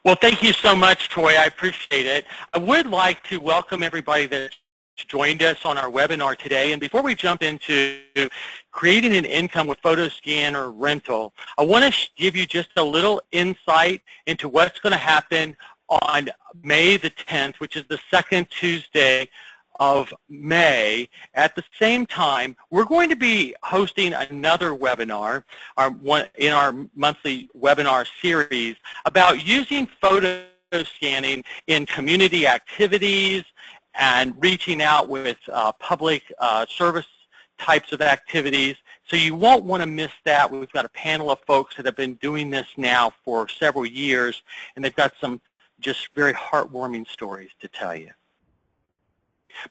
Well, thank you so much, Troy. I appreciate it. I would like to welcome everybody that joined us on our webinar today. And before we jump into creating an income with photo scan or rental, I want to give you just a little insight into what's going to happen on May the 10th, which is the second Tuesday of May. At the same time, we're going to be hosting another webinar in our monthly webinar series about using photo scanning in community activities and reaching out with public service types of activities. So you won't want to miss that. We've got a panel of folks that have been doing this now for several years, and they've got some just very heartwarming stories to tell you.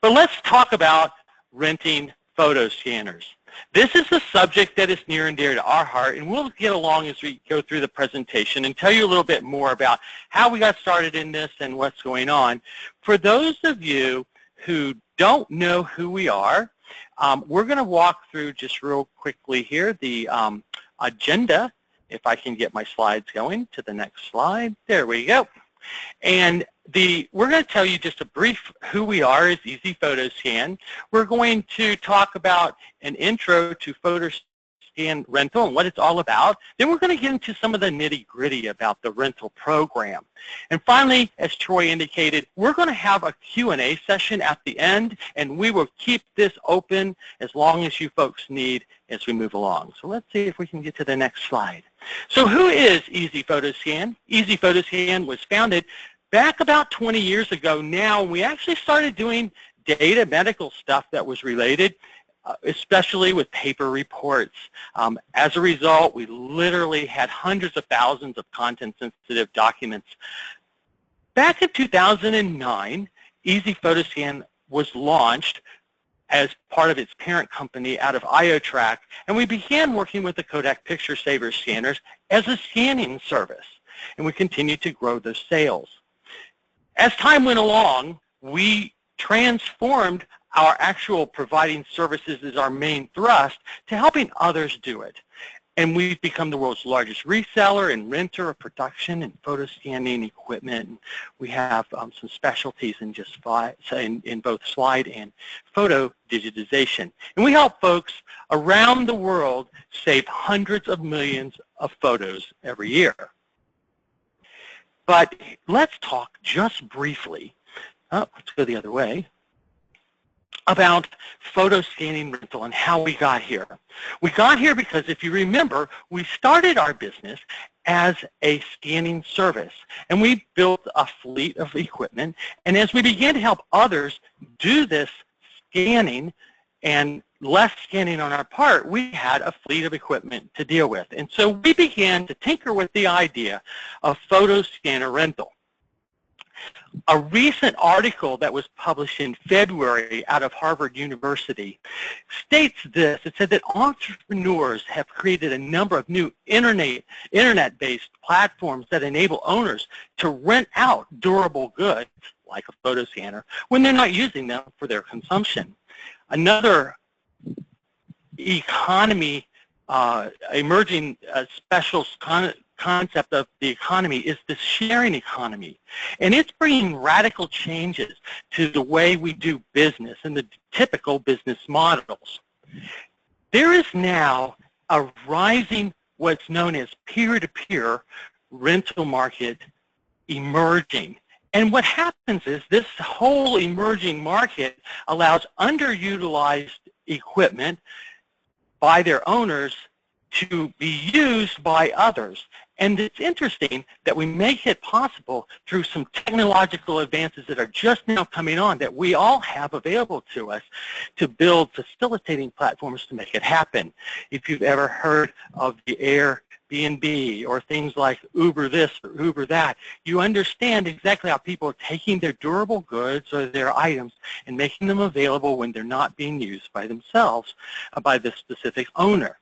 But let's talk about renting photo scanners. This is a subject that is near and dear to our heart, and we'll get along as we go through the presentation and tell you a little bit more about how we got started in this and what's going on. For those of you who don't know who we are, we're going to walk through just real quickly here the agenda, if I can get my slides going to the next slide. There we go. And we're going to tell you just a brief who we are as Easy Photo Scan. We're going to talk about an intro to photo scan rental and what it's all about. Then we're going to get into some of the nitty-gritty about the rental program. And finally, as Troy indicated, we're going to have a Q&A session at the end, and we will keep this open as long as you folks need as we move along. So let's see if we can get to the next slide. So who is Easy Photo Scan? Easy Photo Scan was founded back about 20 years ago now. We actually started doing data medical stuff that was related, especially with paper reports. As a result, we literally had hundreds of thousands of content-sensitive documents. Back in 2009, Easy Photo Scan was launched as part of its parent company out of IoTrack, and we began working with the Kodak Picture Saver scanners as a scanning service, and we continued to grow those sales. As time went along, we transformed our actual providing services as our main thrust to helping others do it. And we've become the world's largest reseller and renter of production and photo scanning equipment. We have some specialties in in both slide and photo digitization. And we help folks around the world save hundreds of millions of photos every year. But let's talk just briefly, let's go the other way, about photo scanning rental and how we got here. We got here because, if you remember, we started our business as a scanning service, and we built a fleet of equipment, and as we began to help others do this scanning and less scanning on our part, we had a fleet of equipment to deal with. And so we began to tinker with the idea of photo scanner rental. A recent article that was published in February out of Harvard University states this. It said that entrepreneurs have created a number of new internet-based platforms that enable owners to rent out durable goods, like a photo scanner, when they're not using them for their consumption. Another emerging special concept of the economy is the sharing economy, and it's bringing radical changes to the way we do business and the typical business models. There is now a rising what's known as peer-to-peer rental market emerging. And what happens is this whole emerging market allows underutilized equipment by their owners to be used by others. And it's interesting that we make it possible through some technological advances that are just now coming on that we all have available to us to build facilitating platforms to make it happen. If you've ever heard of the Airbnb or things like Uber this or Uber that, you understand exactly how people are taking their durable goods or their items and making them available when they're not being used by themselves, by the specific owner.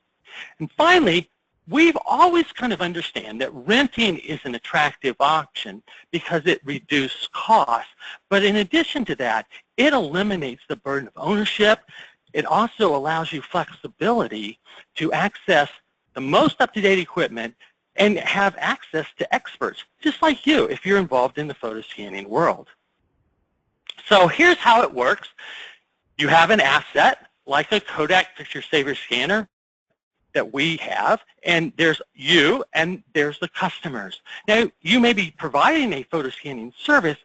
And finally, we've always kind of understand that renting is an attractive option because it reduces costs. But in addition to that, it eliminates the burden of ownership. It also allows you flexibility to access the most up-to-date equipment and have access to experts, just like you if you're involved in the photo scanning world. So here's how it works. You have an asset like a Kodak Picture Saver scanner that we have, and there's you and there's the customers. Now, you may be providing a photo scanning service,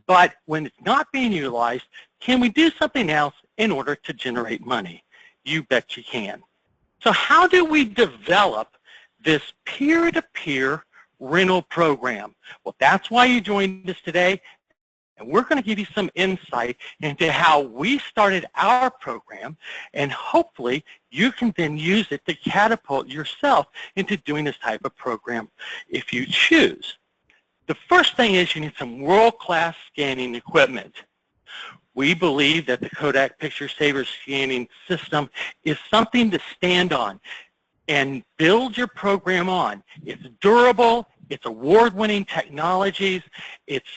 but when it's not being utilized, can we do something else in order to generate money? You bet you can. So how do we develop this peer-to-peer rental program? Well, that's why you joined us today, and we're going to give you some insight into how we started our program, and hopefully you can then use it to catapult yourself into doing this type of program if you choose. The first thing is you need some world-class scanning equipment. We believe that the Kodak Picture Saver scanning system is something to stand on and build your program on. It's durable, it's award-winning technologies, it's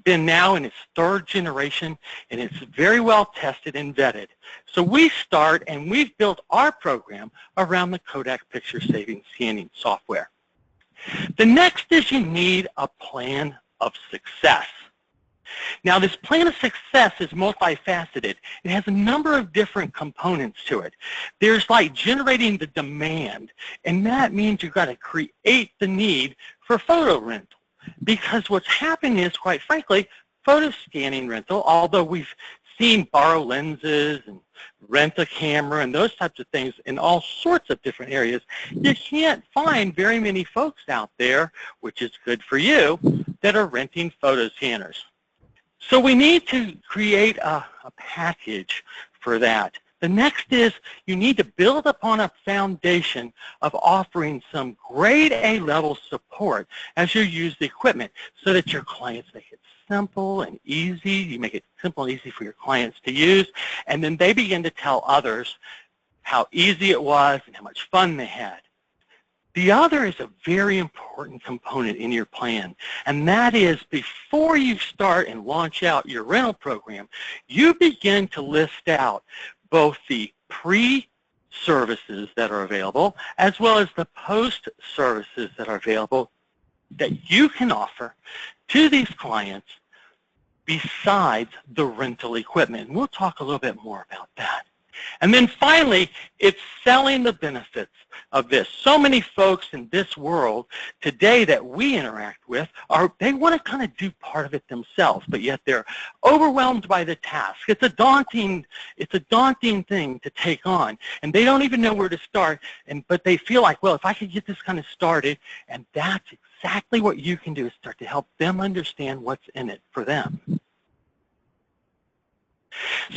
been now in its third generation, and it's very well tested and vetted. So we start and we've built our program around the Kodak Picture Saving scanning software. The next is you need a plan of success. Now, this plan of success is multifaceted. It has a number of different components to it. There's like generating the demand, and that means you've got to create the need for photo rental. Because what's happening is, quite frankly, photo scanning rental, although we've seen borrow lenses and rent a camera and those types of things in all sorts of different areas, you can't find very many folks out there, which is good for you, that are renting photo scanners. So we need to create a package for that. The next is you need to build upon a foundation of offering some grade A level support as you use the equipment so that your clients make it simple and easy. You make it simple and easy for your clients to use, and then they begin to tell others how easy it was and how much fun they had. The other is a very important component in your plan, and that is before you start and launch out your rental program, you begin to list out both the pre-services that are available as well as the post-services that are available that you can offer to these clients besides the rental equipment. And we'll talk a little bit more about that. And then finally, it's selling the benefits of this. So many folks in this world today that we interact with, they want to kind of do part of it themselves, but yet they're overwhelmed by the task. It's a daunting thing to take on, and they don't even know where to start, but they feel like, well, if I could get this kind of started, and that's exactly what you can do, is start to help them understand what's in it for them.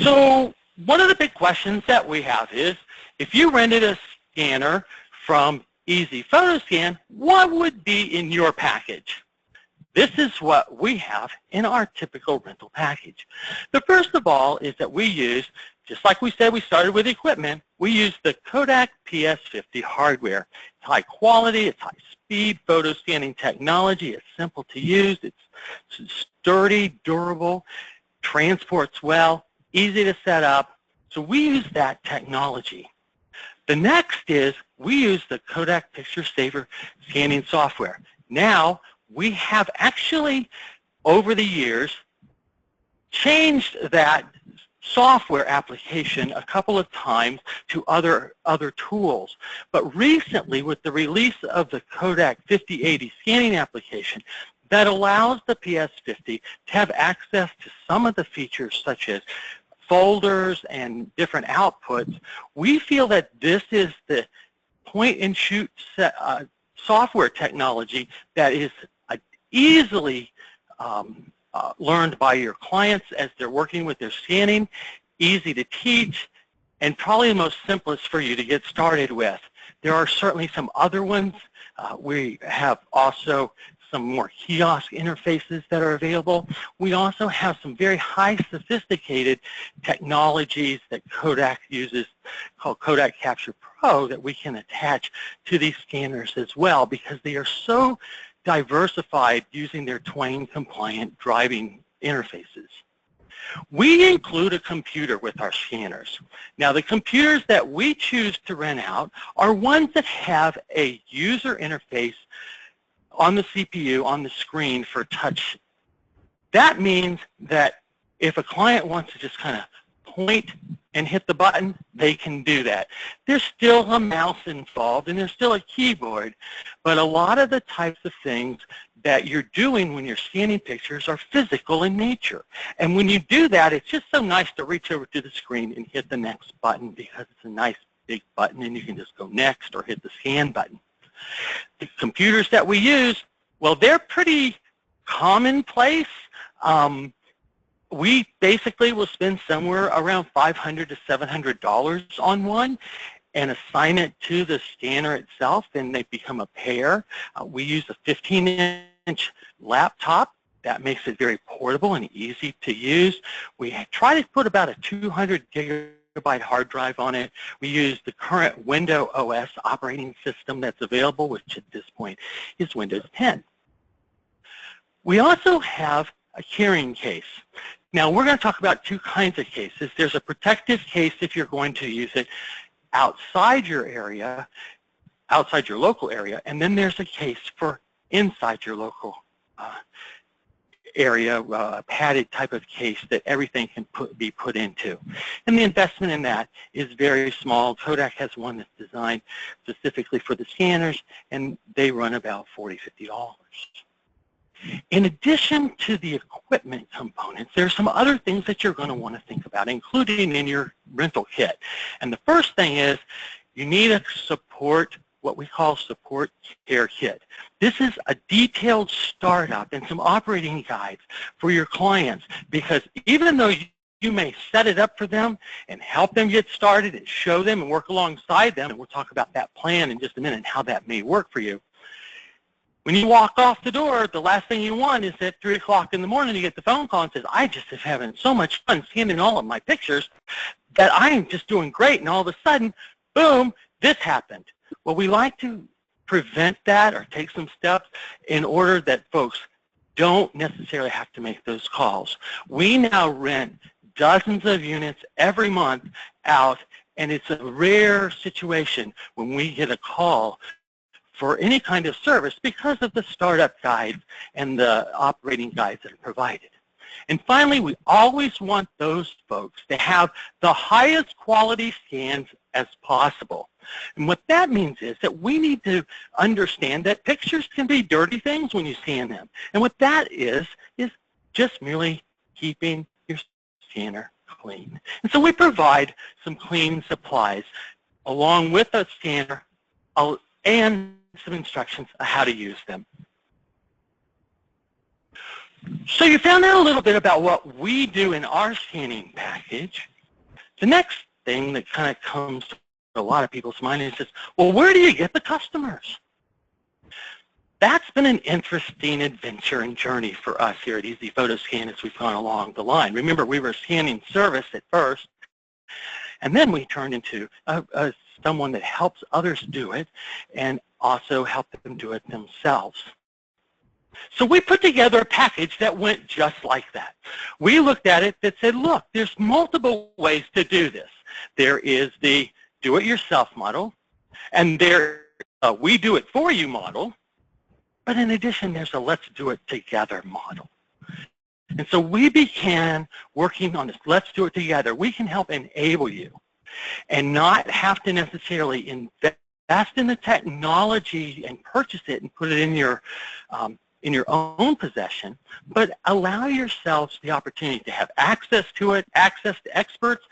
So one of the big questions that we have is, if you rented a scanner from Easy Photo Scan, what would be in your package? This is what we have in our typical rental package. The first of all is that we use, just like we said we started with equipment, we use the Kodak PS50 hardware. It's high quality, it's high speed photo scanning technology, it's simple to use, it's sturdy, durable, transports well, easy to set up. So we use that technology. The next is we use the Kodak Picture Saver scanning software. Now, we have actually, over the years, changed that software application a couple of times to other tools. But recently, with the release of the Kodak 5080 scanning application, that allows the PS50 to have access to some of the features such as folders and different outputs. We feel that this is the point-and-shoot software technology that is easily learned by your clients as they're working with their scanning, easy to teach, and probably the most simplest for you to get started with. There are certainly some other ones. We have also some more kiosk interfaces that are available. We also have some very high sophisticated technologies that Kodak uses called Kodak Capture Pro that we can attach to these scanners as well, because they are so diversified using their Twain compliant driving interfaces. We include a computer with our scanners. Now, the computers that we choose to rent out are ones that have a user interface on the CPU, on the screen for touch. That means that if a client wants to just kind of point and hit the button, they can do that. There's still a mouse involved and there's still a keyboard, but a lot of the types of things that you're doing when you're scanning pictures are physical in nature. And when you do that, it's just so nice to reach over to the screen and hit the next button because it's a nice big button and you can just go next or hit the scan button. The computers that we use, well, they're pretty commonplace. We basically will spend somewhere around $500 to $700 on one and assign it to the scanner itself, and they become a pair. We use a 15-inch laptop. That makes it very portable and easy to use. We try to put about a 200 gigabyte hard drive on it. We use the current Windows OS operating system that's available, which at this point is Windows 10. We also have a carrying case. Now, we're going to talk about two kinds of cases. There's a protective case if you're going to use it outside your area, outside your local area, and then there's a case for inside your local area, a padded type of case that everything can be put into. And the investment in that is very small. Kodak has one that's designed specifically for the scanners, and they run about $40, $50. In addition to the equipment components, there are some other things that you're going to want to think about, including in your rental kit. And the first thing is you need a support, what we call support care kit. This is a detailed startup and some operating guides for your clients, because even though you may set it up for them and help them get started and show them and work alongside them, and we'll talk about that plan in just a minute and how that may work for you. When you walk off the door, the last thing you want is at 3 o'clock in the morning you get the phone call and says, I just am having so much fun scanning all of my pictures that I am just doing great, and all of a sudden, boom, this happened. Well, we like to prevent that or take some steps in order that folks don't necessarily have to make those calls. We now rent dozens of units every month out, and it's a rare situation when we get a call for any kind of service because of the startup guides and the operating guides that are provided. And finally, we always want those folks to have the highest quality scans as possible. And what that means is that we need to understand that pictures can be dirty things when you scan them. And what that is just merely keeping your scanner clean. And so we provide some cleaning supplies along with a scanner and some instructions on how to use them. So you found out a little bit about what we do in our scanning package. The next thing that kind of comes to a lot of people's mind is just, well, where do you get the customers? That's been an interesting adventure and journey for us here at Easy Photo Scan as we've gone along the line. Remember, we were a scanning service at first, and then we turned into someone that helps others do it and also help them do it themselves. So we put together a package that went just like that. We looked at it that said, look, there's multiple ways to do this. There is the do-it-yourself model, and there we do it for you model, but in addition, there's a let's do it together model. And so we began working on this, let's do it together. We can help enable you and not have to necessarily invest in the technology and purchase it and put it in your own possession, but allow yourselves the opportunity to have access to it, access to experts,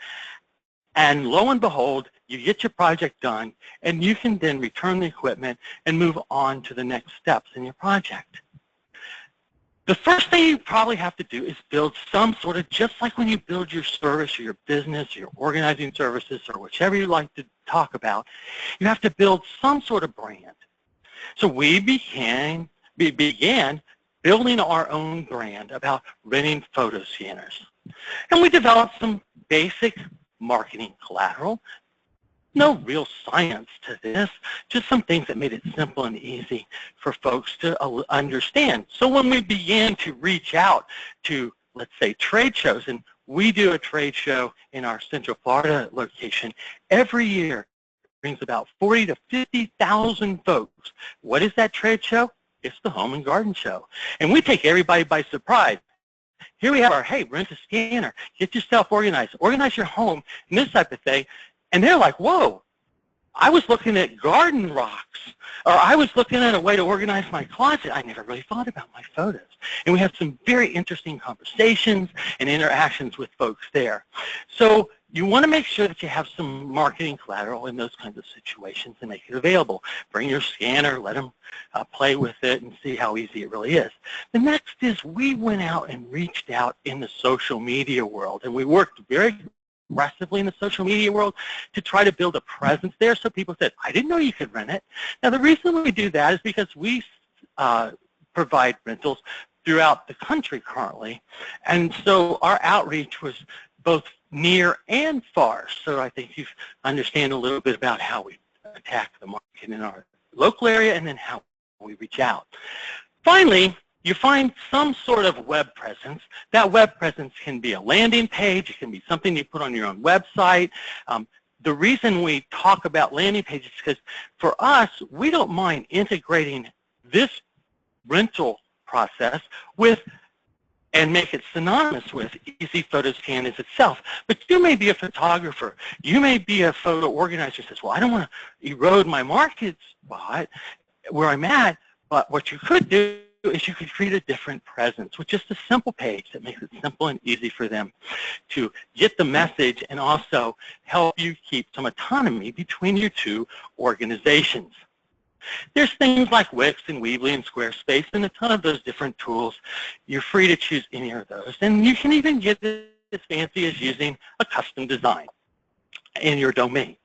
and lo and behold, you get your project done, and you can then return the equipment and move on to the next steps in your project. The first thing you probably have to do is build some sort of, just like when you build your service or your business, or your organizing services, or whichever you like to talk about, you have to build some sort of brand. So we began building our own brand about renting photo scanners. And we developed some basic marketing collateral. No real science to this, just some things that made it simple and easy for folks to understand. So when we began to reach out to, let's say, trade shows, and we do a trade show in our Central Florida location every year, it brings about 40 to 50,000 folks. What is that trade show? It's the Home and Garden Show. And we take everybody by surprise. Here we have our, hey, rent a scanner, get yourself organized, organize your home, and this type of thing. And they're like, whoa, I was looking at garden rocks, or I was looking at a way to organize my closet. I never really thought about my photos. And we have some very interesting conversations and interactions with folks there. So you want to make sure that you have some marketing collateral in those kinds of situations and make it available. Bring your scanner, let them play with it and see how easy it really is. The next is we went out and reached out in the social media world, and we worked very aggressively in the social media world to try to build a presence there. So people said, I didn't know you could rent it. Now the reason we do that is because we provide rentals throughout the country currently, and so our outreach was both near and far. So I think you understand a little bit about how we attack the market in our local area and then how we reach out. Finally, you find some sort of web presence. That web presence can be a landing page. It can be something you put on your own website. The reason we talk about landing pages is because for us, we don't mind integrating this rental process with and make it synonymous with Easy Photo Scan as itself. But you may be a photographer. You may be a photo organizer who says, well, I don't want to erode my market spot where I'm at, but what you could do is you could create a different presence with just a simple page that makes it simple and easy for them to get the message and also help you keep some autonomy between your two organizations. There's things like Wix and Weebly and Squarespace and a ton of those different tools. You're free to choose any of those. And you can even get as fancy as using a custom design in your domain.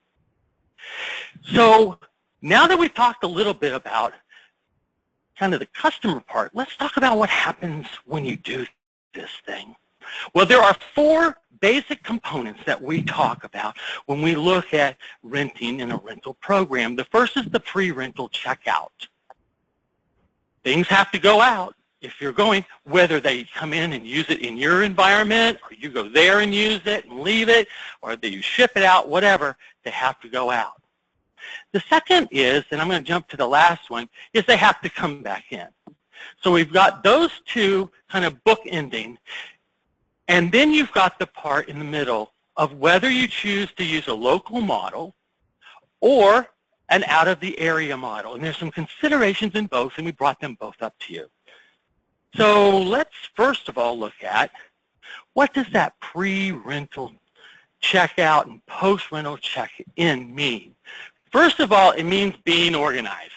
So now that we've talked a little bit about kind of the customer part, let's talk about what happens when you do this thing. Well, there are 4 basic components that we talk about when we look at renting in a rental program. The first is the pre-rental checkout. Things have to go out if you're going, whether they come in and use it in your environment, or you go there and use it and leave it, or that you ship it out, whatever, they have to go out. The second is, and I'm going to jump to the last one, is they have to come back in. So we've got those two kind of bookending. And then you've got the part in the middle of whether you choose to use a local model or an out-of-the-area model. And there's some considerations in both, and we brought them both up to you. So let's first of all look at what does that pre-rental checkout and post-rental check-in mean. First of all, it means being organized.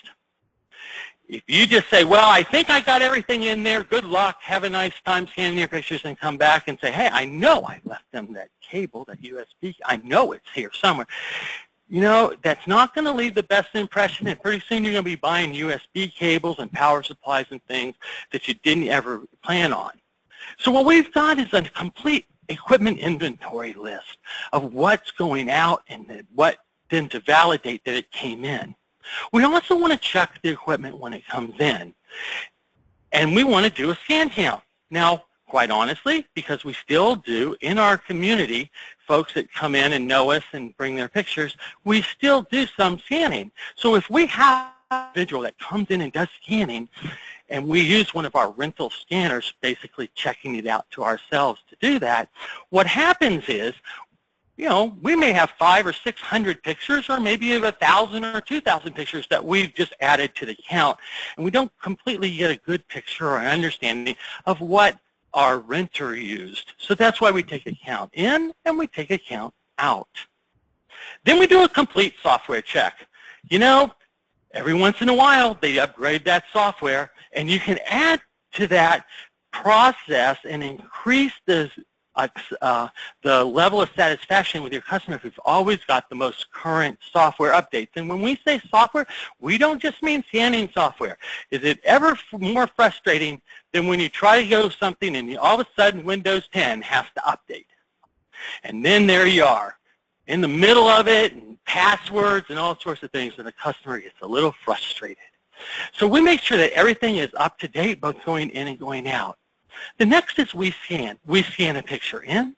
If you just say, well, I think I got everything in there, good luck, have a nice time scanning your pictures, and come back and say, hey, I know I left them that cable, that USB, I know it's here somewhere. You know, that's not going to leave the best impression, and pretty soon you're going to be buying USB cables and power supplies and things that you didn't ever plan on. So what we've got is a complete equipment inventory list of what's going out and what then to validate that it came in. We also want to check the equipment when it comes in, and we want to do a scan count. Now, quite honestly, because we still do in our community, folks that come in and know us and bring their pictures, we still do some scanning. So if we have an individual that comes in and does scanning, and we use one of our rental scanners, basically checking it out to ourselves to do that, what happens is, you know, we may have 500 or 600 pictures, or maybe 1,000 or 2,000 pictures that we've just added to the count, and we don't completely get a good picture or understanding of what our renter used. So that's why we take a count in and we take a count out. Then we do a complete software check. You know, every once in a while they upgrade that software, and you can add to that process and increase the level of satisfaction with your customer if you've always got the most current software updates. And when we say software, we don't just mean scanning software. Is it ever more frustrating than when you try to go something and all of a sudden Windows 10 has to update? And then there you are in the middle of it, and passwords and all sorts of things, and the customer gets a little frustrated. So we make sure that everything is up to date, both going in and going out. The next is we scan. We scan a picture in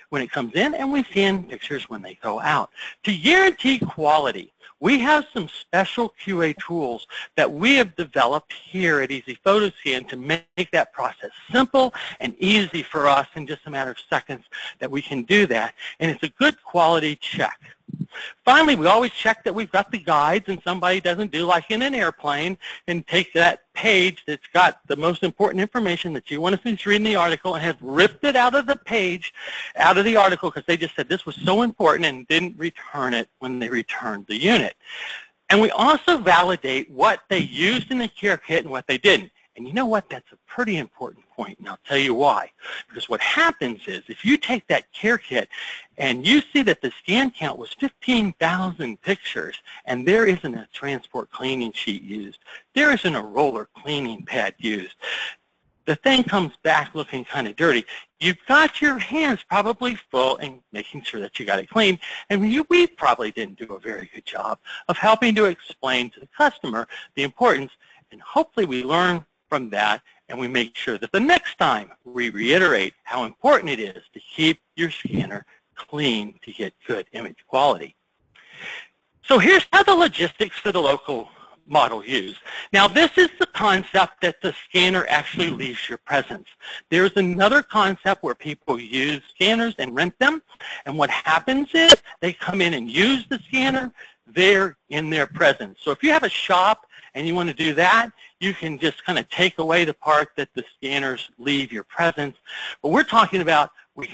when it comes in, and we scan pictures when they go out. To guarantee quality, we have some special QA tools that we have developed here at Easy Photoscan to make that process simple and easy for us in just a matter of seconds that we can do that. And it's a good quality check. Finally, we always check that we've got the guides and somebody doesn't do like in an airplane and take that page that's got the most important information that you want to finish reading the article and has ripped it out of the page, out of the article because they just said this was so important and didn't return it when they returned the unit. And we also validate what they used in the care kit and what they didn't. And you know what? That's a pretty important point, and I'll tell you why. Because what happens is if you take that care kit and you see that the scan count was 15,000 pictures and there isn't a transport cleaning sheet used, there isn't a roller cleaning pad used, the thing comes back looking kind of dirty. You've got your hands probably full in making sure that you got it clean, and we probably didn't do a very good job of helping to explain to the customer the importance, and hopefully we learn from that, and we make sure that the next time we reiterate how important it is to keep your scanner clean to get good image quality. So here's how the logistics for the local model used. Now this is the concept that the scanner actually leaves your presence. There's another concept where people use scanners and rent them, and what happens is they come in and use the scanner, they're in their presence. So if you have a shop and you want to do that, you can just kind of take away the part that the scanners leave your presence. But we're talking about we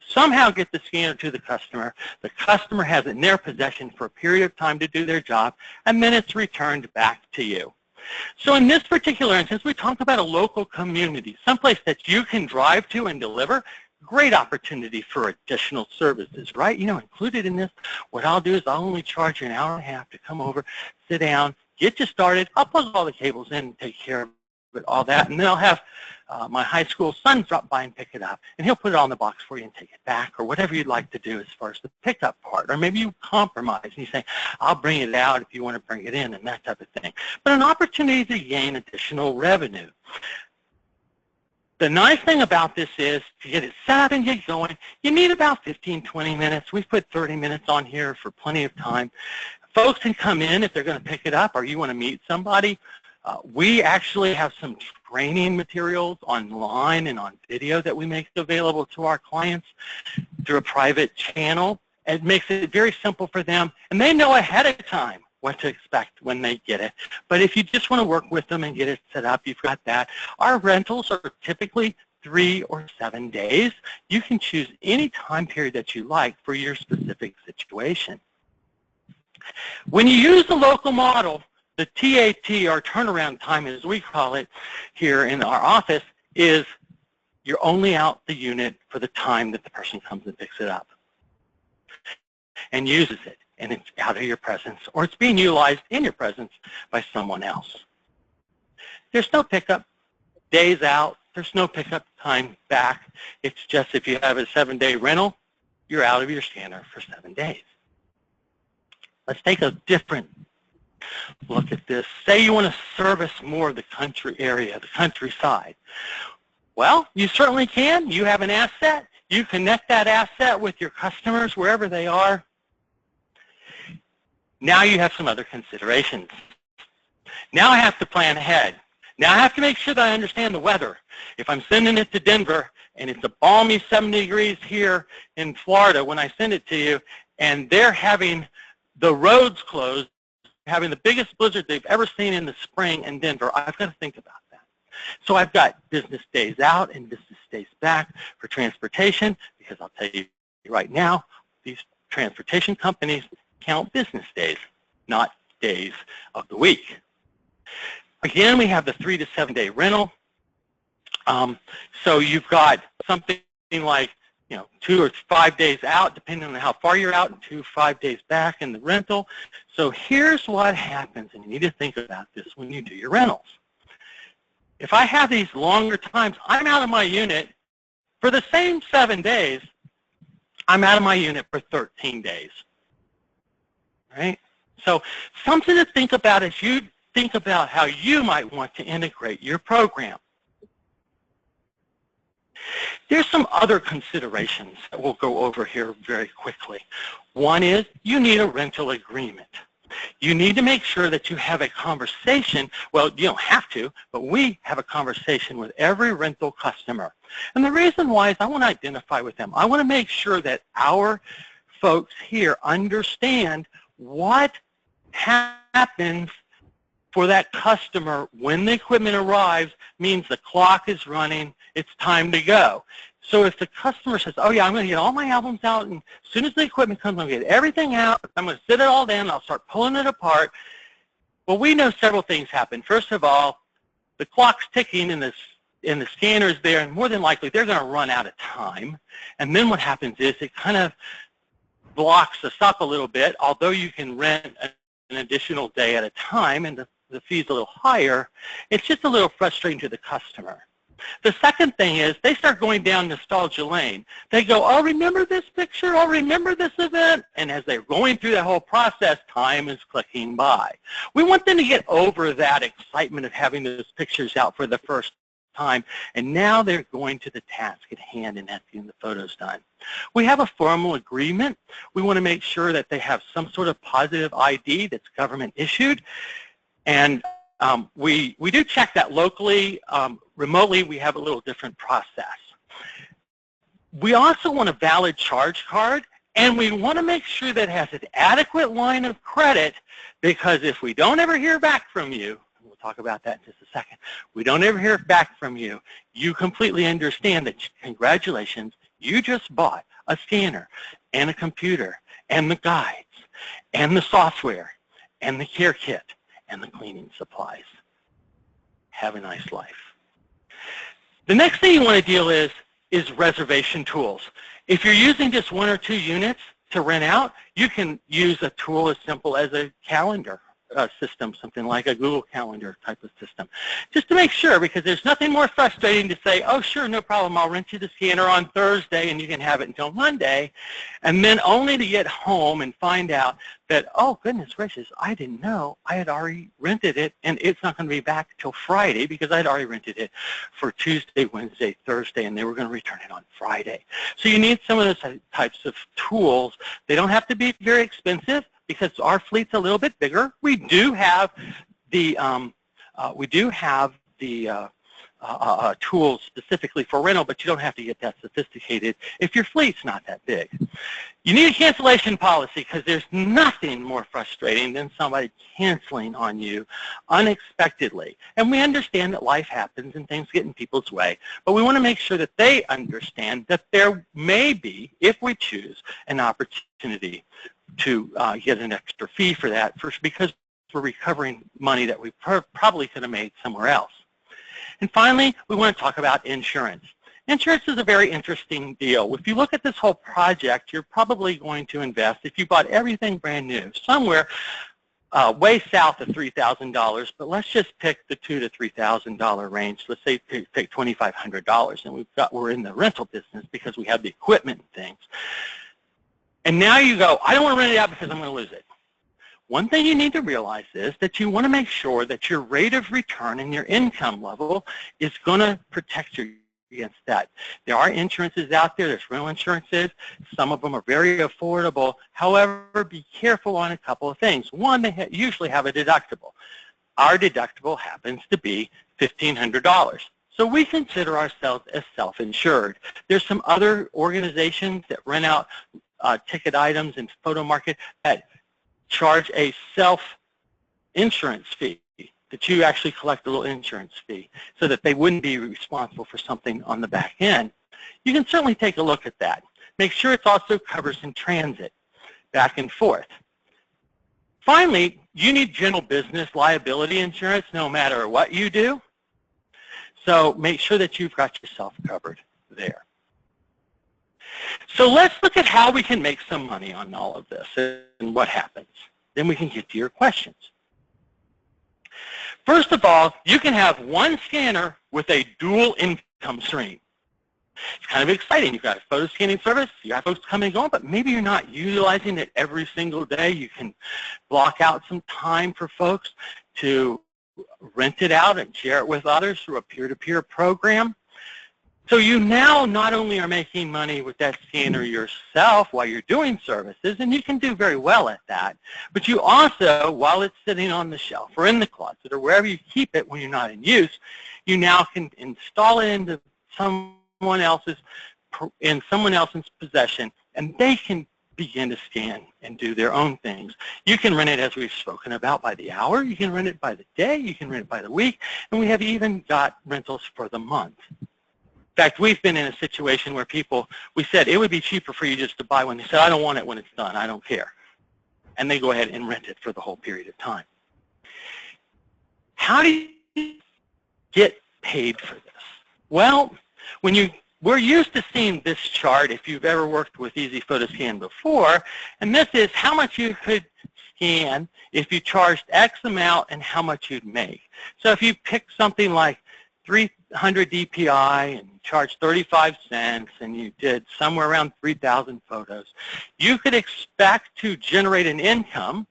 somehow get the scanner to the customer has it in their possession for a period of time to do their job, and then it's returned back to you. So in this particular instance, we talk about a local community, someplace that you can drive to and deliver. Great opportunity for additional services, right? You know, included in this, what I'll do is I'll only charge you an hour and a half to come over, sit down, get you started. I'll plug all the cables in and take care of it, all that, and then I'll have my high school son drop by and pick it up, and he'll put it on the box for you and take it back, or whatever you'd like to do as far as the pickup part. Or maybe you compromise and you say, I'll bring it out if you want to bring it in, and that type of thing. But an opportunity to gain additional revenue. The nice thing about this is to get it set up and get going, you need about 15, 20 minutes. We've put 30 minutes on here for plenty of time. Folks can come in if they're going to pick it up or you want to meet somebody. We actually have some training materials online and on video that we make available to our clients through a private channel. It makes it very simple for them, and they know ahead of time what to expect when they get it. But if you just want to work with them and get it set up, you've got that. Our rentals are typically 3 or 7 days. You can choose any time period that you like for your specific situation. When you use the local model, the TAT, or turnaround time as we call it here in our office, is you're only out the unit for the time that the person comes and picks it up and uses it, and it's out of your presence, or it's being utilized in your presence by someone else. There's no pickup days out. There's no pickup time back. It's just if you have a 7-day rental, you're out of your scanner for 7 days. Let's take a different look at this. Say you want to service more of the country area, the countryside. Well, you certainly can. You have an asset. You connect that asset with your customers wherever they are. Now you have some other considerations. Now I have to plan ahead. Now I have to make sure that I understand the weather. If I'm sending it to Denver and it's a balmy 70 degrees here in Florida when I send it to you, and they're having the roads closed, having the biggest blizzard they've ever seen in the spring in Denver, I've got to think about that. So I've got business days out and business days back for transportation, because I'll tell you right now, these transportation companies count business days, not days of the week. Again, we have the 3 to 7 day rental. So you've got something like 2 or 5 days out, depending on how far you're out, and 2 to 5 days back in the rental. So here's what happens, and you need to think about this when you do your rentals. If I have these longer times, I'm out of my unit for the same 7 days. I'm out of my unit for 13 days. Right? So something to think about as you think about how you might want to integrate your program. There's some other considerations that we'll go over here very quickly. One is you need a rental agreement. You need to make sure that you have a conversation. Well, you don't have to, but we have a conversation with every rental customer. And the reason why is I want to identify with them. I want to make sure that our folks here understand what happens for that customer when the equipment arrives. Means the clock is running, it's time to go. So if the customer says, oh yeah, I'm going to get all my albums out, and as soon as the equipment comes, I'm going to get everything out, I'm going to sit it all down, and I'll start pulling it apart. Well, we know several things happen. First of all, the clock's ticking and the scanner's there, and more than likely they're going to run out of time. And then what happens is it kind of blocks us up a little bit. Although you can rent an additional day at a time and the fee's a little higher, it's just a little frustrating to the customer. The second thing is they start going down nostalgia lane. They go, oh, remember this picture? Oh, remember this event? And as they're going through that whole process, time is clicking by. We want them to get over that excitement of having those pictures out for the first time, and now they're going to the task at hand and getting the photos done. We have a formal agreement. We want to make sure that they have some sort of positive ID that's government issued, and we do check that locally. Remotely, we have a little different process. We also want a valid charge card, and we want to make sure that it has an adequate line of credit, because if we don't ever hear back from you, we'll talk about that in just a second, we don't ever hear back from you, you completely understand that, congratulations, you just bought a scanner and a computer and the guides and the software and the care kit and the cleaning supplies. Have a nice life. The next thing you want to deal is reservation tools. If you're using just 1 or 2 units to rent out, you can use a tool as simple as a calendar system, something like a Google Calendar type of system, just to make sure, because there's nothing more frustrating to say, oh sure, no problem, I'll rent you the scanner on Thursday and you can have it until Monday, and then only to get home and find out that, oh goodness gracious, I didn't know, I had already rented it and it's not going to be back till Friday because I'd already rented it for Tuesday, Wednesday, Thursday, and they were going to return it on Friday. So you need some of those types of tools. They don't have to be very expensive, because our fleet's a little bit bigger. We do have the tools specifically for rental, but you don't have to get that sophisticated if your fleet's not that big. You need a cancellation policy, because there's nothing more frustrating than somebody canceling on you unexpectedly. And we understand that life happens and things get in people's way, but we want to make sure that they understand that there may be, if we choose, an opportunity to get an extra fee for that, because we're recovering money that we probably could have made somewhere else. And finally, we want to talk about insurance. Insurance is a very interesting deal. If you look at this whole project, you're probably going to invest, if you bought everything brand new, somewhere way south of $3,000, but let's just pick the $2,000 to $3,000 range. Let's say pick $2,500, and we're in the rental business because we have the equipment and things. And now you go, I don't want to rent it out because I'm going to lose it. One thing you need to realize is that you want to make sure that your rate of return and your income level is going to protect you against that. There are insurances out there. There's rental insurances. Some of them are very affordable. However, be careful on a couple of things. One, they usually have a deductible. Our deductible happens to be $1,500. So we consider ourselves as self-insured. There's some other organizations that rent out ticket items and photo market that charge a self-insurance fee, that you actually collect a little insurance fee so that they wouldn't be responsible for something on the back end. You can certainly take a look at that. Make sure it also covers in transit, back and forth. Finally, you need general business liability insurance no matter what you do. So make sure that you've got yourself covered there. So let's look at how we can make some money on all of this and what happens. Then we can get to your questions. First of all, you can have one scanner with a dual income stream. It's kind of exciting. You've got a photo scanning service, you got folks coming and going, but maybe you're not utilizing it every single day. You can block out some time for folks to rent it out and share it with others through a peer-to-peer program. So you now not only are making money with that scanner yourself while you're doing services, and you can do very well at that, but you also, while it's sitting on the shelf or in the closet or wherever you keep it when you're not in use, you now can install it into someone else's possession, and they can begin to scan and do their own things. You can rent it, as we've spoken about, by the hour. You can rent it by the day. You can rent it by the week. And we have even got rentals for the month. In fact, we've been in a situation where we said it would be cheaper for you just to buy one. They said, I don't want it when it's done. I don't care. And they go ahead and rent it for the whole period of time. How do you get paid for this? Well, we're used to seeing this chart if you've ever worked with Easy Photo Scan before, and this is how much you could scan if you charged X amount and how much you'd make. So if you pick something like 300 DPI and charged 35 cents and you did somewhere around 3,000 photos, you could expect to generate an income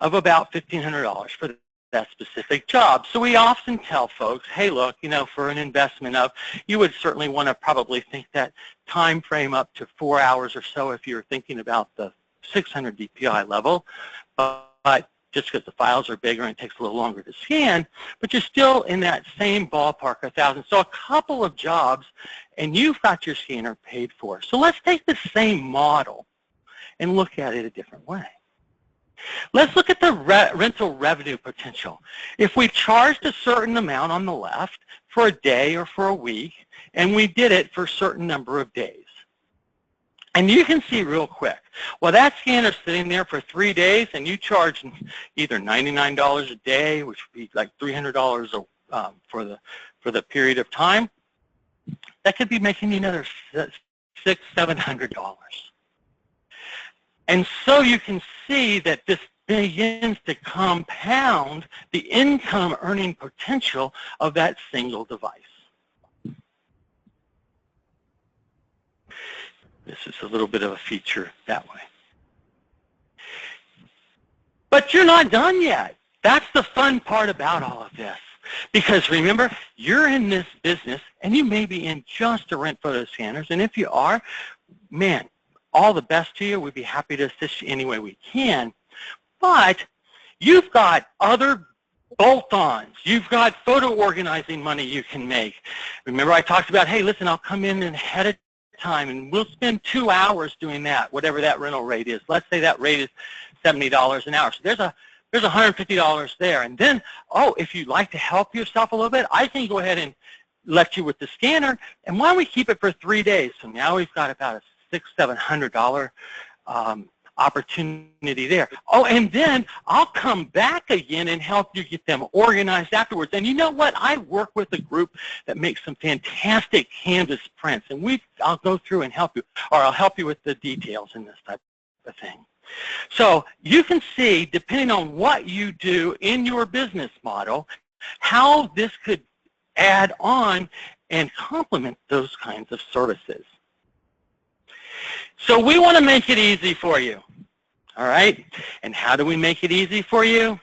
of about $1,500 for that specific job. So we often tell folks, hey, look, for an investment of, you would certainly want to probably think that time frame up to 4 hours or so if you're thinking about the 600 DPI level, but just because the files are bigger and it takes a little longer to scan, but you're still in that same ballpark, 1,000. So a couple of jobs, and you've got your scanner paid for. So let's take the same model and look at it a different way. Let's look at the rental revenue potential. If we charged a certain amount on the left for a day or for a week, and we did it for a certain number of days, and you can see real quick, well, that scanner's sitting there for 3 days, and you charge either $99 a day, which would be like $300 for the period of time. That could be making you another $600, $700. And so you can see that this begins to compound the income earning potential of that single device. This is a little bit of a feature that way. But you're not done yet. That's the fun part about all of this. Because remember, you're in this business, and you may be in just to rent photo scanners, and if you are, man, all the best to you. We'd be happy to assist you any way we can. But you've got other bolt-ons. You've got photo organizing money you can make. Remember I talked about, hey, listen, I'll come in ahead of time, and we'll spend 2 hours doing that, whatever that rental rate is. Let's say that rate is $70 an hour. So there's $150 there. And then, oh, if you'd like to help yourself a little bit, I can go ahead and let you with the scanner. And why don't we keep it for 3 days? So now we've got about a $600, $700 opportunity there. Oh, and then I'll come back again and help you get them organized afterwards. And you know what? I work with a group that makes some fantastic canvas prints, and I'll go through and help you, or I'll help you with the details in this type of thing. So you can see, depending on what you do in your business model, how this could add on and complement those kinds of services. So we want to make it easy for you, all right? And how do we make it easy for you?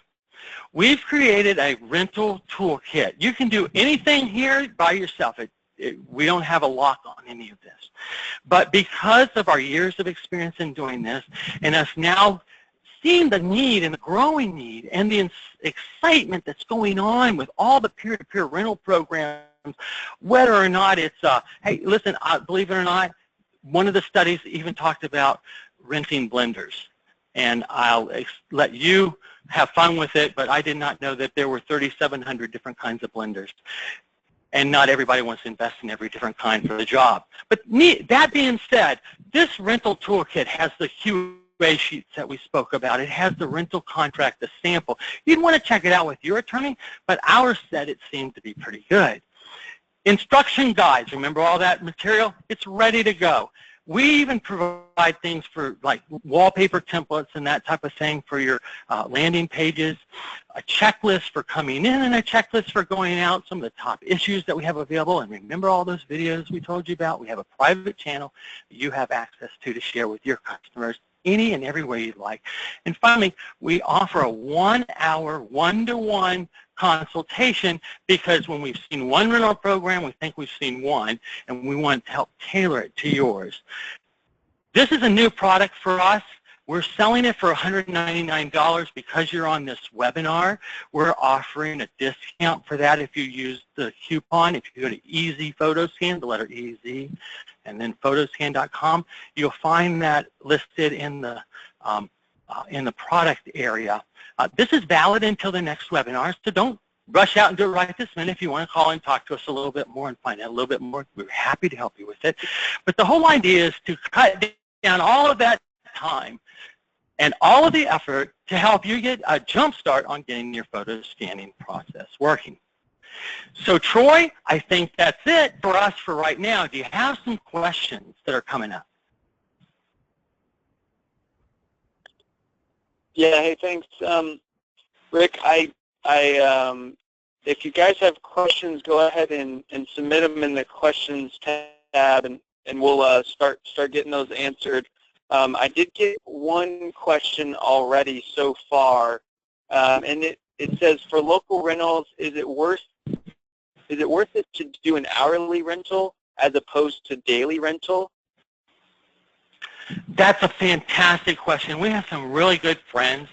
We've created a rental toolkit. You can do anything here by yourself. We don't have a lock on any of this. But because of our years of experience in doing this, and us now seeing the need and the growing need and the excitement that's going on with all the peer-to-peer rental programs, whether or not it's, hey, listen, believe it or not, one of the studies even talked about renting blenders, and I'll let you have fun with it, but I did not know that there were 3,700 different kinds of blenders, and not everybody wants to invest in every different kind for the job. But that being said, this rental toolkit has the QA sheets that we spoke about. It has the rental contract, the sample. You'd want to check it out with your attorney, but ours said it seemed to be pretty good. Instruction guides, remember all that material? It's ready to go. We even provide things for like wallpaper templates and that type of thing for your landing pages, a checklist for coming in and a checklist for going out, some of the top issues that we have available. And remember all those videos we told you about? We have a private channel that you have access to share with your customers any and every way you'd like. And finally, we offer a 1-hour, one-to-one consultation, because when we've seen one rental program, we think we've seen one, and we want to help tailor it to yours. This is a new product for us. We're selling it for $199 because you're on this webinar. We're offering a discount for that if you use the coupon. If you go to Easy Photoscan, the letter EZ, and then photoscan.com, you'll find that listed in the product area. This is valid until the next webinar, so don't rush out and do it right this minute. If you want to call and talk to us a little bit more and find out a little bit more, we're happy to help you with it. But the whole idea is to cut down all of that time and all of the effort to help you get a jump start on getting your photo scanning process working. So Troy, I think that's it for us for right now. Do you have some questions that are coming up? Yeah, hey, thanks. Rick, if you guys have questions, go ahead and submit them in the questions tab, and we'll start getting those answered. I did get one question already so far, and it says, for local rentals, is it worth it to do an hourly rental as opposed to daily rental? That's a fantastic question. We have some really good friends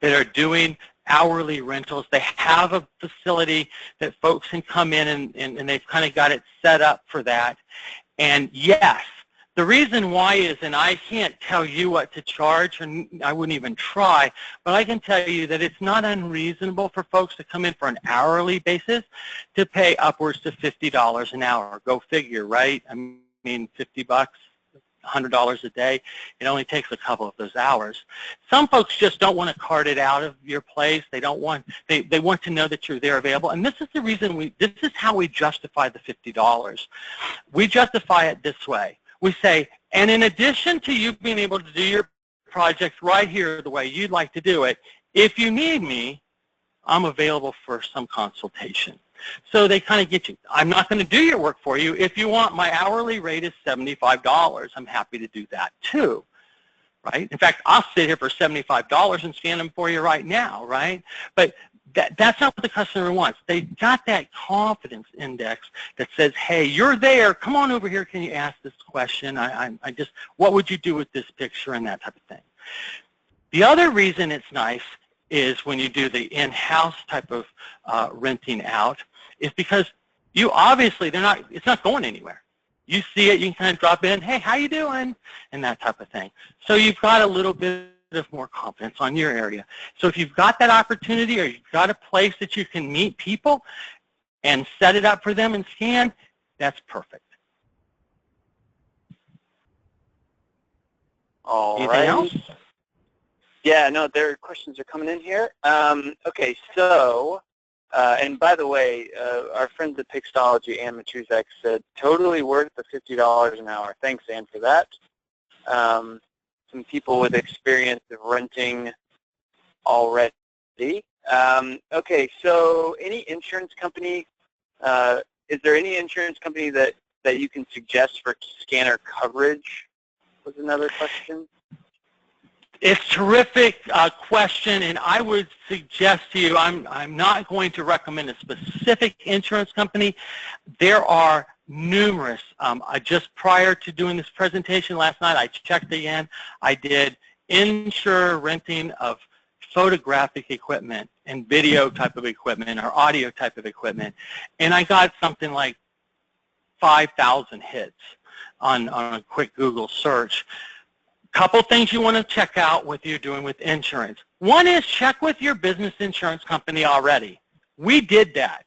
that are doing hourly rentals. They have a facility that folks can come in and they've kind of got it set up for that. And yes, the reason why is, and I can't tell you what to charge, and I wouldn't even try, but I can tell you that it's not unreasonable for folks to come in for an hourly basis to pay upwards to $50 an hour. Go figure, right? I mean, 50 bucks. $100 a day, it only takes a couple of those hours. Some folks just don't want to cart it out of your place. They don't want, they want to know that you're there available. And this is the reason this is how we justify the $50. We justify it this way. We say, and in addition to you being able to do your project right here the way you'd like to do it, if you need me, I'm available for some consultation. So they kind of get you. I'm not going to do your work for you. If you want, my hourly rate is $75. I'm happy to do that too, right? In fact, I'll sit here for $75 and scan them for you right now, right? But that's not what the customer wants. They got that confidence index that says, hey, you're there. Come on over here. Can you ask this question? What would you do with this picture and that type of thing? The other reason it's nice is when you do the in-house type of renting out, is because you obviously, it's not going anywhere. You see it, you can kind of drop in, hey, how you doing? And that type of thing. So you've got a little bit of more confidence on your area. So if you've got that opportunity or you've got a place that you can meet people and set it up for them and scan, that's perfect. All right. Else? Yeah, no, their questions are coming in here. Okay, so, and by the way, our friends at Pixology and Matruzak said, totally worth the $50 an hour. Thanks, Ann, for that. Some people with experience of renting already. Okay, so any insurance company, is there any insurance company that you can suggest for scanner coverage? Was another question. It's a terrific question, and I would suggest to you, I'm not going to recommend a specific insurance company. There are numerous. Just prior to doing this presentation last night, I checked again. I did insure renting of photographic equipment and video type of equipment or audio type of equipment, and I got something like 5,000 hits on a quick Google search. Couple things you want to check out what you're doing with insurance. One is check with your business insurance company already. We did that.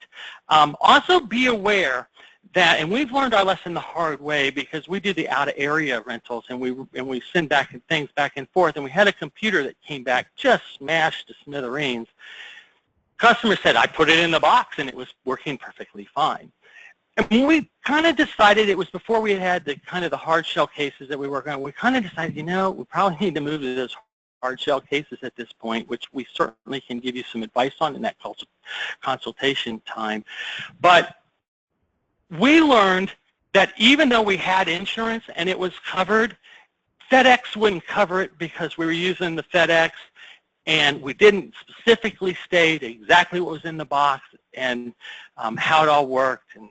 Also be aware that, and we've learned our lesson the hard way because we do the out-of-area rentals and we send things back and forth, and we had a computer that came back just smashed to smithereens. Customer said, I put it in the box and it was working perfectly fine. And we kind of decided, it was before we had the kind of the hard shell cases that we work on, we kind of decided, you know, we probably need to move to those hard shell cases at this point, which we certainly can give you some advice on in that consultation time. But we learned that even though we had insurance and it was covered, FedEx wouldn't cover it because we were using the FedEx. and we didn't specifically state exactly what was in the box and how it all worked. And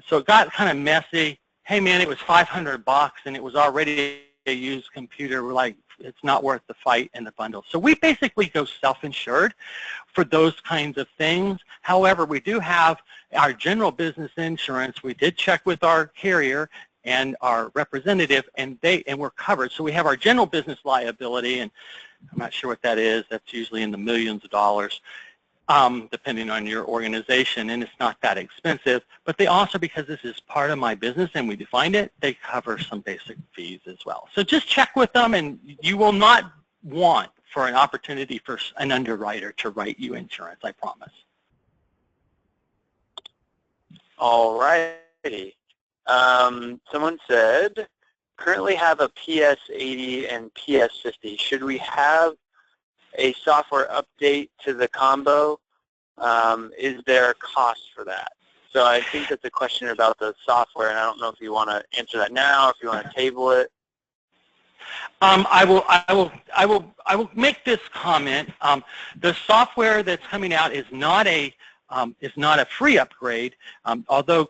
so it got kind of messy. Hey, man, it was $500 and it was already a used computer. We're like, it's not worth the fight and the bundle. So we basically go self-insured for those kinds of things. However, we do have our general business insurance. We did check with our carrier and our representative, and we're covered. So we have our general business liability, and I'm not sure what that is. That's usually in the millions of dollars, depending on your organization, and it's not that expensive. But they also, because this is part of my business and we defined it, they cover some basic fees as well. So just check with them, and you will not want for an opportunity for an underwriter to write you insurance, I promise. All righty. Someone said, currently have a PS80 and PS50. Should we have a software update to the combo? Is there a cost for that? So I think that's a question about the software, and I don't know if you want to answer that now or if you want to table it. I will make this comment. The software that's coming out is not a free upgrade, although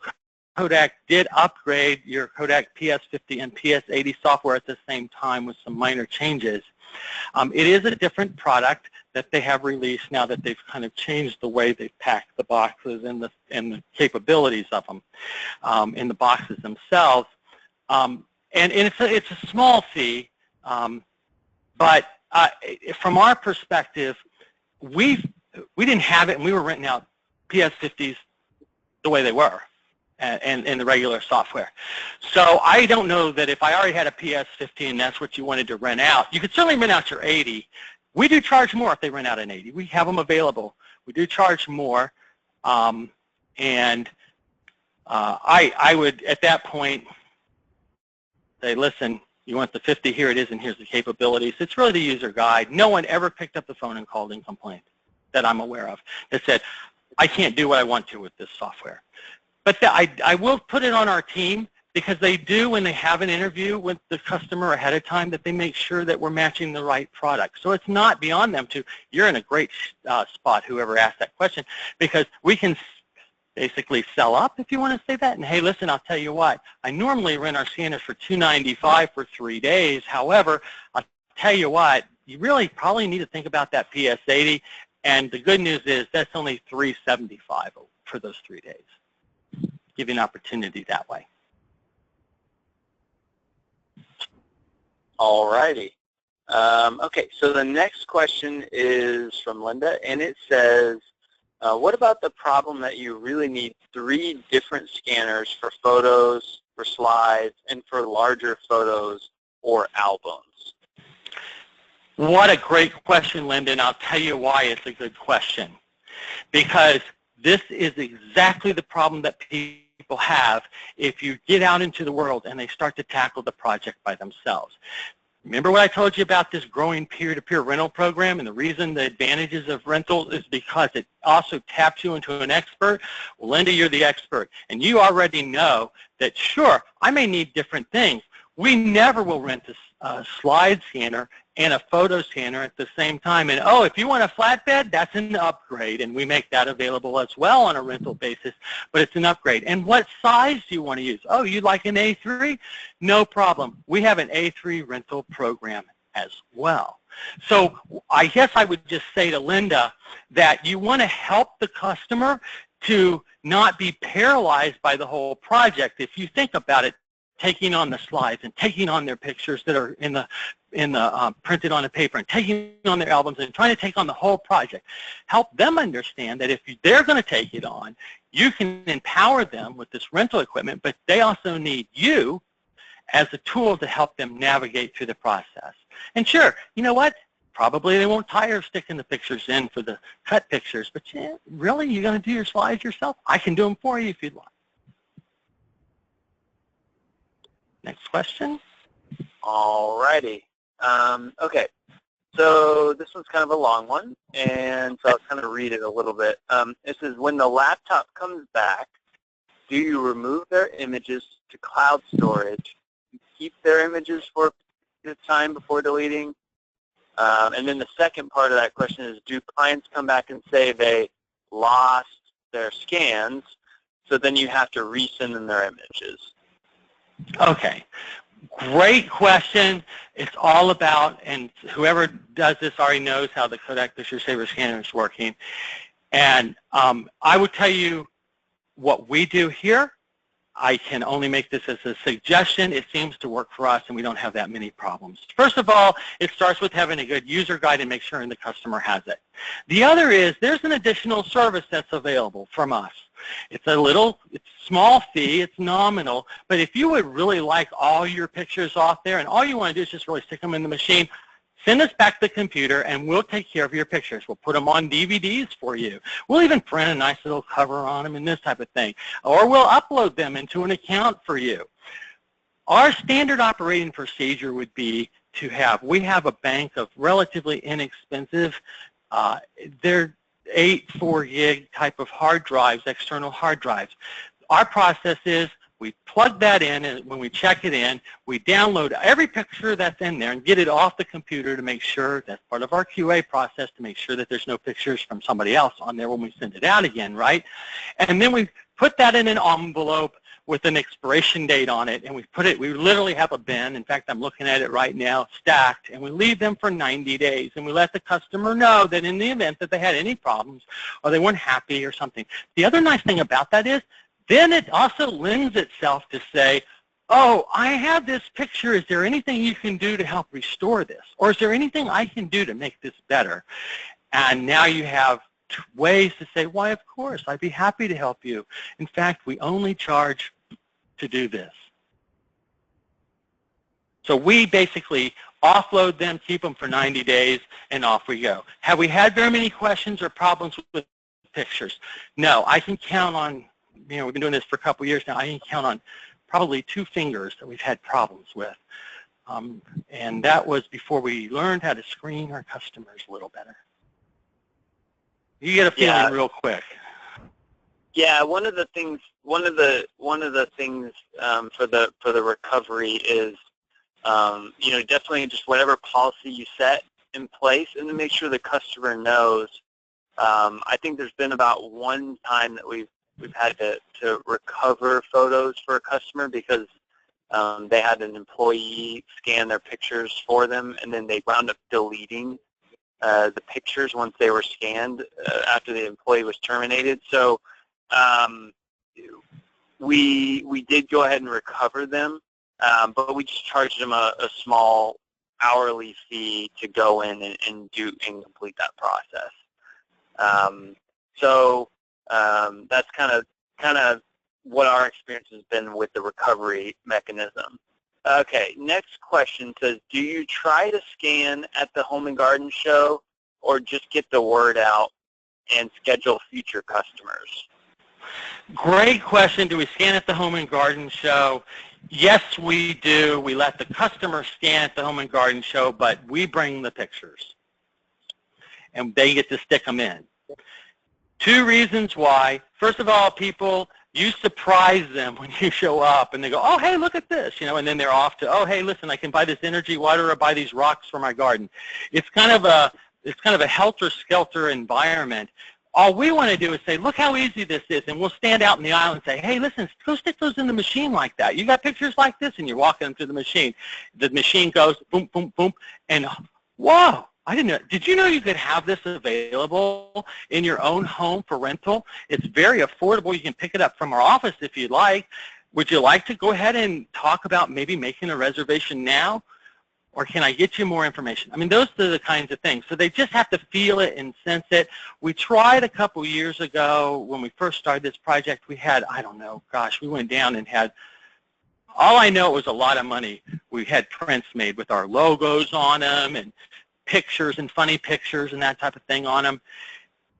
Kodak did upgrade your Kodak PS50 and PS80 software at the same time with some minor changes. It is a different product that they have released now that they've kind of changed the way they pack the boxes and the capabilities of them in the boxes themselves. And it's a small fee, but from our perspective, we didn't have it, and we were renting out PS50s the way they were. And in the regular software. So I don't know that if I already had a PS50 and that's what you wanted to rent out, you could certainly rent out your 80. We do charge more if they rent out an 80. We have them available. We do charge more. I would, at that point, say, listen, you want the 50, here it is, and here's the capabilities. It's really the user guide. No one ever picked up the phone and called and complained that I'm aware of that said, I can't do what I want to with this software. But I will put it on our team, because they do, when they have an interview with the customer ahead of time, that they make sure that we're matching the right product. So it's not beyond them to, you're in a great spot, whoever asked that question, because we can basically sell up, if you want to say that. And hey, listen, I'll tell you what, I normally rent our scanners for $295 for 3 days. However, I'll tell you what, you really probably need to think about that PS80. And the good news is that's only $375 for those 3 days. Give you an opportunity that way. All righty. Okay, so the next question is from Linda, and it says, what about the problem that you really need 3 different scanners for photos, for slides, and for larger photos or albums? What a great question, Linda, and I'll tell you why it's a good question. Because this is exactly the problem that people have if you get out into the world and they start to tackle the project by themselves. Remember what I told you about this growing peer-to-peer rental program, and the reason the advantages of rental is because it also taps you into an expert? Well, Linda, you're the expert, and you already know that, sure, I may need different things. We never will rent a slide scanner and a photo scanner at the same time. And oh, if you want a flatbed, that's an upgrade, and we make that available as well on a rental basis, but it's an upgrade. And what size do you want to use? Oh, you'd like an A3? No problem. We have an A3 rental program as well. So I guess I would just say to Linda that you want to help the customer to not be paralyzed by the whole project. If you think about it, taking on the slides and taking on their pictures that are in the printed on the paper and taking on their albums and trying to take on the whole project. Help them understand that if they're going to take it on, you can empower them with this rental equipment, but they also need you as a tool to help them navigate through the process. And sure, you know what? Probably they won't tire of sticking the pictures in for the cut pictures, but yeah, really, you're going to do your slides yourself? I can do them for you if you'd like. Next question. All righty. Okay, so this one's kind of a long one, and so I'll kind of read it a little bit. It says, when the laptop comes back, do you remove their images to cloud storage, keep their images for a time before deleting? And then the second part of that question is, do clients come back and say they lost their scans, so then you have to resend them their images? Okay. Great question. It's all about, and whoever does this already knows how the Kodak Picture Saver Scanner is working. And I would tell you what we do here. I can only make this as a suggestion. It seems to work for us, and we don't have that many problems. First of all, it starts with having a good user guide and make sure the customer has it. The other is there's an additional service that's available from us. It's a small fee, it's nominal, but if you would really like all your pictures off there and all you want to do is just really stick them in the machine, send us back the computer and we'll take care of your pictures. We'll put them on DVDs for you. We'll even print a nice little cover on them and this type of thing. Or we'll upload them into an account for you. Our standard operating procedure would be we have a bank of relatively inexpensive, they're 4 gig type of hard drives, external hard drives. Our process is we plug that in, and when we check it in, we download every picture that's in there and get it off the computer to make sure that's part of our QA process, to make sure that there's no pictures from somebody else on there when we send it out again, right? And then we put that in an envelope with an expiration date on it, and we literally have a bin. In fact, I'm looking at it right now, stacked, and we leave them for 90 days, and we let the customer know that in the event that they had any problems or they weren't happy or something. The other nice thing about that is then it also lends itself to say, oh, I have this picture. Is there anything you can do to help restore this? Or is there anything I can do to make this better? And now you have ways to say, why, of course, I'd be happy to help you. In fact, we only charge to do this. So we basically offload them, keep them for 90 days, and off we go. Have we had very many questions or problems with pictures? No, I can count on, we've been doing this for a couple years now, I can count on probably 2 fingers that we've had problems with. And that was before we learned how to screen our customers a little better. You get a feeling real quick. Yeah, one of the things for the recovery is definitely just whatever policy you set in place, and to make sure the customer knows. I think there's been about one time that we've had to recover photos for a customer because they had an employee scan their pictures for them, and then they wound up deleting the pictures once they were scanned after the employee was terminated. So we did go ahead and recover them, but we just charged them a small hourly fee to go in and complete that process. That's kind of what our experience has been with the recovery mechanism. Okay, next question says, do you try to scan at the Home and Garden Show or just get the word out and schedule future customers? Great question. Do we scan at the Home and Garden Show? Yes, we do. We let the customer scan at the Home and Garden Show, but we bring the pictures, and they get to stick them in. 2 reasons why. First of all, you surprise them when you show up, and they go, oh, hey, look at this, and then they're off to, oh, hey, listen, I can buy this energy water or buy these rocks for my garden. It's kind of a helter-skelter environment. All we want to do is say, look how easy this is, and we'll stand out in the aisle and say, hey, listen, go stick those in the machine like that. You got pictures like this, and you're walking them through the machine. The machine goes boom, boom, boom, and whoa. I didn't know. Did you know you could have this available in your own home for rental? It's very affordable. You can pick it up from our office if you'd like. Would you like to go ahead and talk about maybe making a reservation now? Or can I get you more information? I mean, those are the kinds of things. So they just have to feel it and sense it. We tried a couple years ago when we first started this project. We had, I don't know, gosh, we went down and had, all I know, it was a lot of money. We had prints made with our logos on them and pictures and funny pictures and that type of thing on them.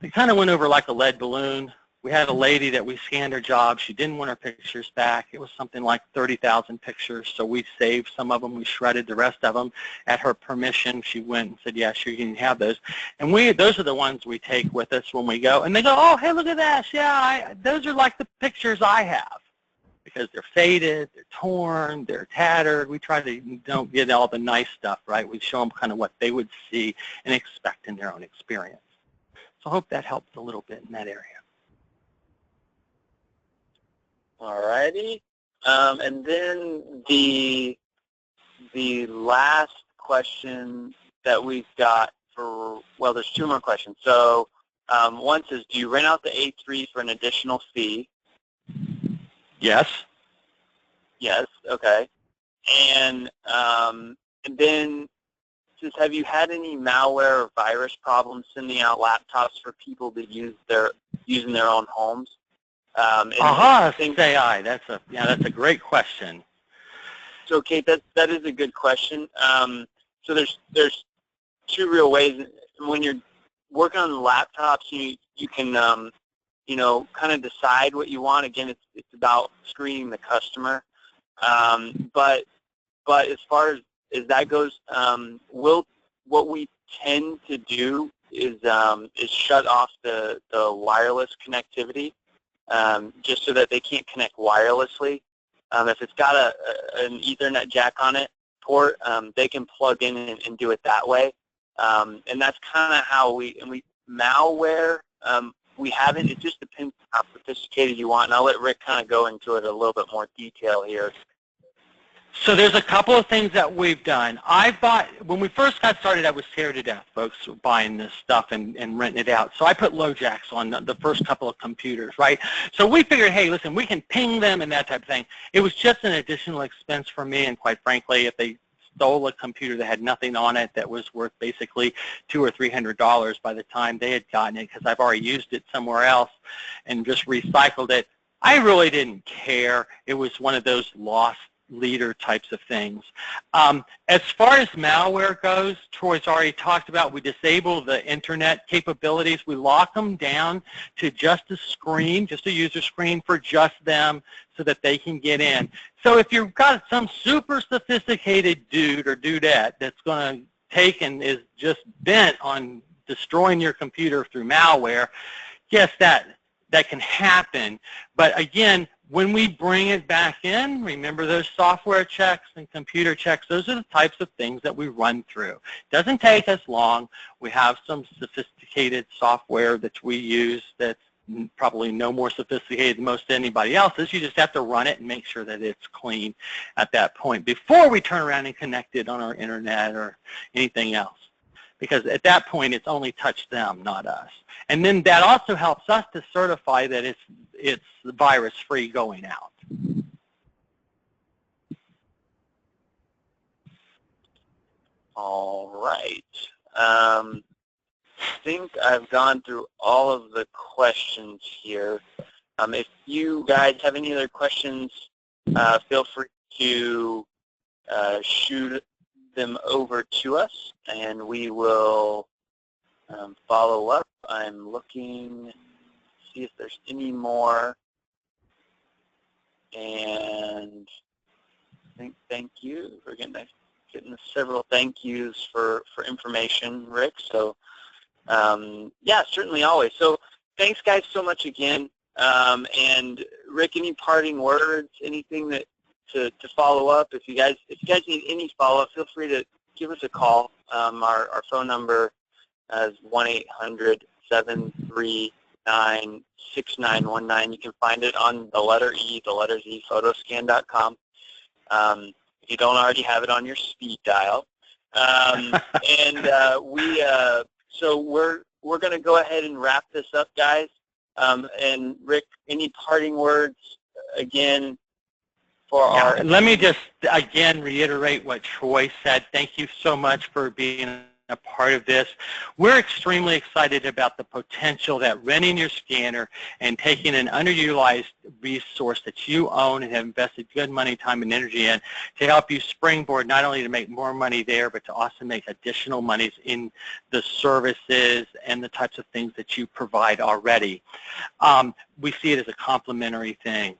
They kind of went over like a lead balloon. We had a lady that we scanned her job. She didn't want her pictures back. It was something like 30,000 pictures, so we saved some of them. We shredded the rest of them. At her permission, she went and said, yeah, sure, you can have those. And those are the ones we take with us when we go. And they go, oh, hey, look at that. Yeah, those are like the pictures I have. because they're faded, they're torn, they're tattered. We try to don't get all the nice stuff, right? We show them kind of what they would see and expect in their own experience. So I hope that helps a little bit in that area. All righty. And then the last question that we've got for, well, there's two more questions. So one says, do you rent out the A3 for an additional fee? Yes. Yes, okay. And then says, have you had any malware or virus problems sending out laptops for people to use in their own homes? Say I. That's a great question. So, Kate, that is a good question. So there's two real ways. When you're working on the laptops, you can kind of decide what you want. Again, it's about screening the customer. But as far as that goes, what we tend to do is shut off the wireless connectivity, just so that they can't connect wirelessly. If it's got an Ethernet jack on it port, they can plug in and do it that way. And that's kind of how we malware. We haven't. It just depends how sophisticated you want. And I'll let Rick kind of go into it a little bit more detail here. So there's a couple of things that we've done. When we first got started, I was scared to death, folks, buying this stuff and renting it out. So I put LoJacks on the first couple of computers, right? So we figured, hey, listen, we can ping them and that type of thing. It was just an additional expense for me, and quite frankly, if they stole a computer that had nothing on it that was worth basically $200 or $300 by the time they had gotten it, because I've already used it somewhere else and just recycled it, I really didn't care. It was one of those lost leader types of things. As far as malware goes, Troy's already talked about, we disable the internet capabilities. We lock them down to just a screen, just a user screen for just them so that they can get in. So if you've got some super sophisticated dude or dudette that's going to take and is just bent on destroying your computer through malware, yes, that can happen. But again, when we bring it back in, remember those software checks and computer checks, those are the types of things that we run through. It doesn't take us long. We have some sophisticated software that we use that's probably no more sophisticated than most anybody else's. You just have to run it and make sure that it's clean at that point before we turn around and connect it on our internet or anything else. Because at that point, it's only touched them, not us. And then that also helps us to certify that it's virus-free going out. All right. I think I've gone through all of the questions here. If you guys have any other questions, feel free to shoot them over to us, and we will follow up. I'm looking to see if there's any more. And thank you. We're getting several thank yous for information, Rick. So yeah, certainly always. So thanks, guys, so much again. And Rick, any parting words? Anything that to follow up? If you guys need any follow up, feel free to give us a call. Our phone number is 1-800-739-6919. You can find it on the letter E, photoscan.com. If you don't already have it on your speed dial. So we're going to go ahead and wrap this up, guys. And Rick, any parting words again for our... Let me just again reiterate what Troy said. Thank you so much for being a part of this. We're extremely excited about the potential that renting your scanner and taking an underutilized resource that you own and have invested good money, time, and energy in to help you springboard not only to make more money there, but to also make additional monies in the services and the types of things that you provide already. We see it as a complementary thing.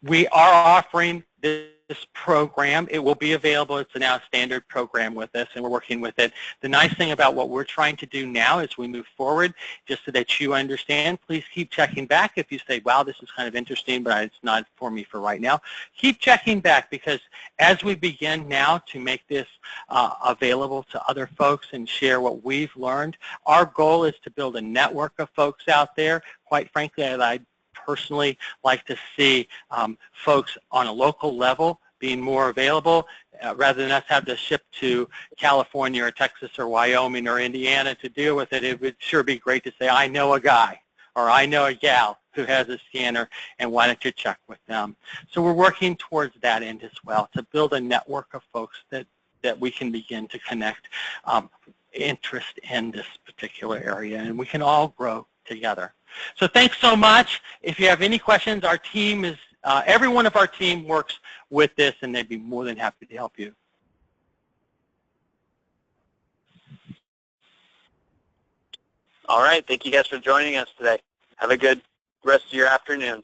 We are offering this program. It will be available. It's now a standard program with us, and we're working with it. The nice thing about what we're trying to do now as we move forward, just so that you understand, please keep checking back. If you say, wow, this is kind of interesting, but it's not for me for right now, keep checking back, because as we begin now to make this available to other folks and share what we've learned, our goal is to build a network of folks out there. Quite frankly, I'd personally like to see folks on a local level being more available, rather than us have to ship to California or Texas or Wyoming or Indiana to deal with it. It would sure be great to say, I know a guy or I know a gal who has a scanner, and why don't you check with them? So we're working towards that end as well, to build a network of folks that we can begin to connect interest in this particular area, and we can all grow together. So thanks so much. If you have any questions, our team is, every one of our team works with this, and they'd be more than happy to help you. All right. Thank you guys for joining us today. Have a good rest of your afternoon.